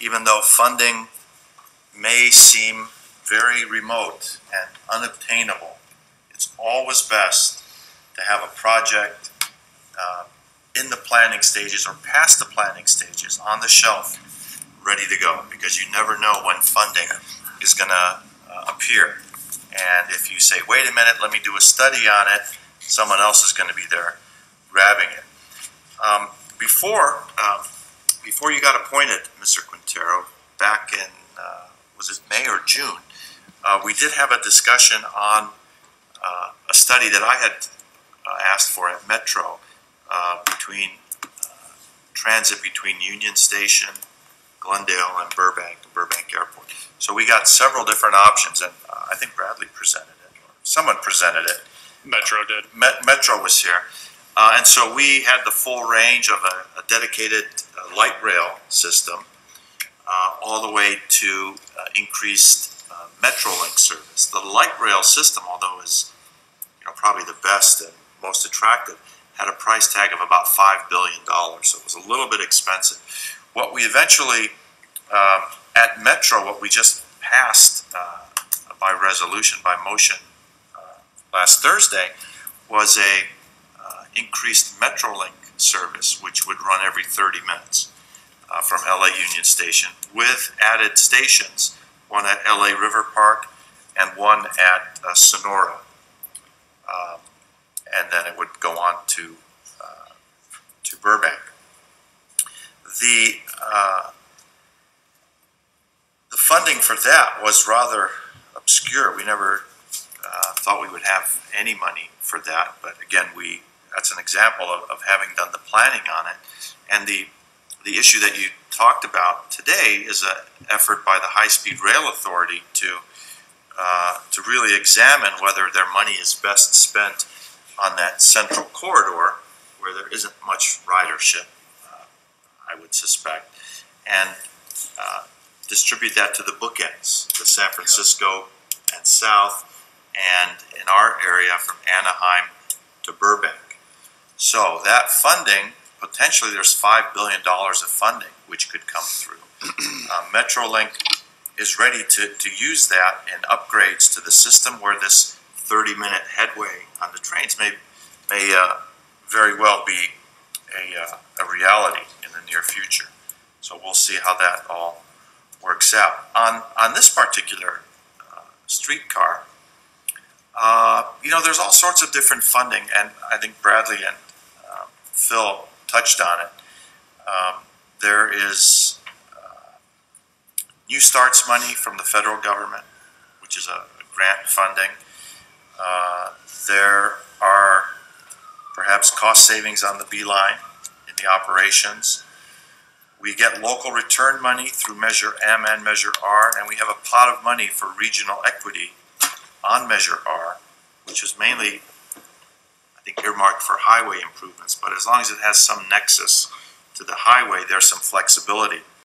even though funding may seem very remote and unobtainable, it's always best to have a project in the planning stages or past the planning stages on the shelf ready to go, because you never know when funding is going to appear. And if you say, wait a minute, let me do a study on it, someone else is going to be there grabbing it. Before you got appointed, Mr. Quintero, back in, was it May or June, we did have a discussion on a study that I had asked for at Metro between transit between Union Station, Glendale, and Burbank Airport. So we got several different options, and I think Bradley presented it, or someone presented it. Metro did. Metro was here. And so we had the full range of a dedicated light rail system all the way to increased Metrolink service. The light rail system, although is probably the best and most attractive, had a price tag of about $5 billion, so it was a little bit expensive. What we eventually, at Metro, what we just passed by resolution, by motion last Thursday, was a increased Metrolink service, which would run every 30 minutes from LA Union Station, with added stations, one at LA River Park and one at Sonora. And then it would go on to Burbank. The funding for that was rather obscure. We never thought we would have any money for that, but again, that's an example of having done the planning on it. And the issue that you talked about today is an effort by the High-Speed Rail Authority to really examine whether their money is best spent on that central corridor where there isn't much ridership, I would suspect, and distribute that to the bookends, the San Francisco and south, and in our area from Anaheim to Burbank. So that funding, potentially there's $5 billion of funding which could come through. Metrolink is ready to use that in upgrades to the system, where this 30-minute headway on the trains may very well be a reality in the near future. So we'll see how that all works out. On this particular streetcar, there's all sorts of different funding, and I think Bradley and Phil touched on it. There is New Starts money from the federal government, which is a grant funding. There are perhaps cost savings on the B line in the operations. We get local return money through Measure M and Measure R, and we have a pot of money for regional equity on Measure R, which is mainly, I think, earmarked for highway improvements, but as long as it has some nexus to the highway, there's some flexibility